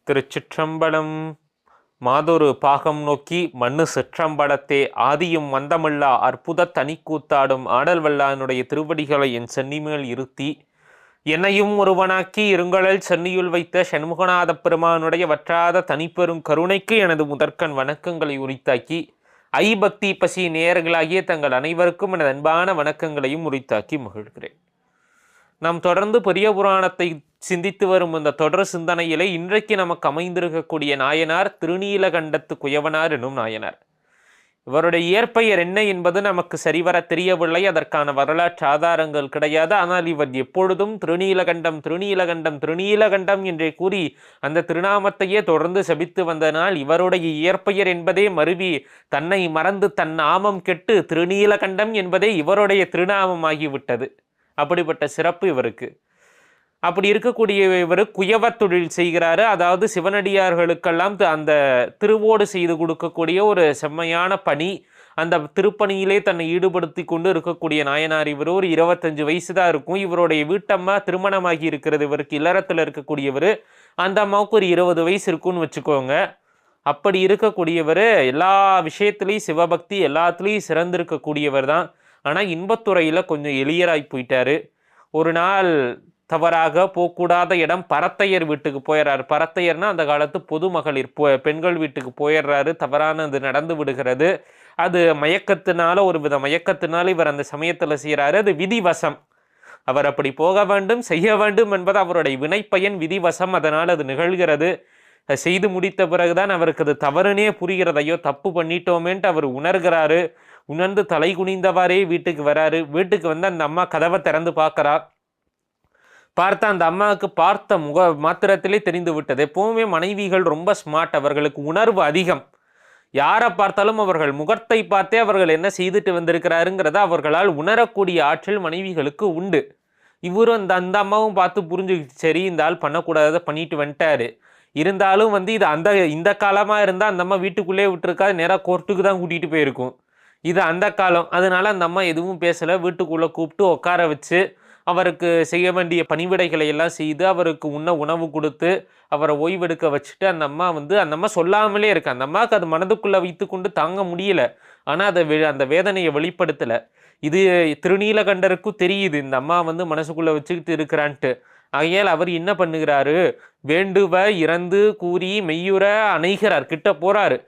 திருச்சிற்றம்பலம். மாதொரு பாகம் நோக்கி மண்ணு சிற்றம்பலத்தே ஆதியும் மந்தமில்லா அற்புத தனிக்கூத்தாடும் ஆடல் வல்லானுடைய திருவடிகளை என் சென்னிமேல் இருத்தி என்னையும் ஒருவனாக்கி இருங்களல் சென்னியுள் வைத்த சண்முகநாத பெருமானுடைய வற்றாத தனிப்பெரும் கருணைக்கு எனது முதற்கண் வணக்கங்களை உரித்தாக்கி ஐபக்தி பசி நேயர்களாகிய தங்கள் அனைவருக்கும் எனது அன்பான வணக்கங்களையும் உரித்தாக்கி மகிழ்கிறேன். நாம் தொடர்ந்து பெரிய புராணத்தை சிந்தித்து வரும் இந்த தொடர் சிந்தனையிலே இன்றைக்கு நமக்கு அமைந்திருக்கக்கூடிய நாயனார் திருநீலகண்டத்து குயவனார் என்னும் நாயனார். இவருடைய இயற்பெயர் என்ன என்பது நமக்கு சரிவர தெரியவில்லை. அதற்கான வரலாற்று ஆதாரங்கள் கிடையாது. ஆனால் இவர் எப்பொழுதும் திருநீலகண்டம் திருநீலகண்டம் திருநீலகண்டம் என்றே கூறி அந்த திருநாமத்தையே தொடர்ந்து செபித்து வந்தனால் இவருடைய இயற்பெயர் என்பதே மருவி தன்னை மறந்து தன் நாமம் கெட்டு திருநீலகண்டம் என்பதே இவருடைய திருநாமமாகிவிட்டது. அப்படிப்பட்ட சிறப்பு இவருக்கு. அப்படி இருக்கக்கூடிய இவர் குயவ தொழில் செய்கிறாரு. அதாவது சிவனடியார்களுக்கெல்லாம் அந்த திருவோடு செய்து கொடுக்கக்கூடிய ஒரு செம்மையான பணி. அந்த திருப்பணியிலே தன்னை ஈடுபடுத்தி கொண்டு இருக்கக்கூடிய நாயனார் இவர். ஒரு 25 வயசு தான் இருக்கும். இவருடைய வீட்டம்மா திருமணமாகி இருக்கிறது. இவருக்கு இல்லறத்தில் இருக்கக்கூடியவர். அந்த அம்மாவுக்கு ஒரு 20 வயசு இருக்குன்னு வச்சுக்கோங்க. அப்படி இருக்கக்கூடியவர் எல்லா விஷயத்துலேயும் சிவபக்தி எல்லாத்துலேயும் சிறந்திருக்கக்கூடியவர் தான். ஆனால் இன்பத்துறையில் கொஞ்சம் எளியராகி போயிட்டாரு. ஒரு நாள் தவறாக போகக்கூடாத இடம் பரத்தையர் வீட்டுக்கு போயிடுறாரு. பரத்தையர்னா அந்த காலத்து பொது மகளிர் பெண்கள் வீட்டுக்கு போயிடுறாரு. தவறானது நடந்து விடுகிறது. அது மயக்கத்தினால ஒரு வித மயக்கத்தினால இவர் அந்த சமயத்தில் செய்கிறாரு. அது விதிவசம். அவர் அப்படி போக வேண்டும் செய்ய வேண்டும் என்பது அவருடைய வினைப்பயன் விதிவசம். அதனால் அது நிகழ்கிறது. செய்து முடித்த பிறகுதான் அவருக்கு அது தவறுனே புரிகிறதையோ தப்பு பண்ணிட்டோமேன்ட்டு அவர் உணர்கிறாரு. உணர்ந்து தலை குனிந்தவாறே வீட்டுக்கு வராரு. வீட்டுக்கு வந்து அந்த அம்மா கதவை திறந்து பார்க்கறா. பார்த்தா அந்த அம்மாவுக்கு பார்த்த முக மாத்திரத்திலே தெரிந்து விட்டது. எப்பவுமே மனைவிகள் ரொம்ப ஸ்மார்ட். அவர்களுக்கு உணர்வு அதிகம். யாரை பார்த்தாலும் அவர்கள் முகத்தை பார்த்தே அவர்கள் என்ன செய்துட்டு வந்திருக்கிறாருங்கிறத அவர்களால் உணரக்கூடிய ஆற்றல் மனைவிகளுக்கு உண்டு. இவரும் அந்த அம்மாவும் பார்த்து புரிஞ்சுக்கிட்டு சரி இந்த ஆள் பண்ணக்கூடாத பண்ணிட்டு வந்துட்டாரு. இருந்தாலும் வந்து இது இந்த காலமாக இருந்தால் அந்த அம்மா வீட்டுக்குள்ளே விட்டுருக்காது. நேராக கோர்ட்டுக்கு தான் கூட்டிகிட்டு போயிருக்கும். இது அந்த காலம். அதனால அந்த அம்மா எதுவும் பேசலை. வீட்டுக்குள்ளே கூப்பிட்டு உட்கார வச்சு அவருக்கு செய்ய வேண்டிய பணிவிடைகளை எல்லாம் செய்து அவருக்கு உணவு கொடுத்து அவரை ஓய்வெடுக்க வச்சுட்டு அந்த அம்மா சொல்லாமலே இருக்கு. அந்த அம்மாவுக்கு அது மனதுக்குள்ளே வைத்து கொண்டு தாங்க முடியல. ஆனால் அந்த வேதனையை வெளிப்படுத்தலை. இது திருநீலகண்டருக்கும் தெரியுது இந்த அம்மா மனசுக்குள்ளே வச்சுக்கிட்டு இருக்கிறான்ட்டு. ஆகையால் அவர் என்ன பண்ணுகிறாரு, வேண்டுவ இறந்து கூறி மெய்யுற அணைகிறார். கிட்ட போறாரு.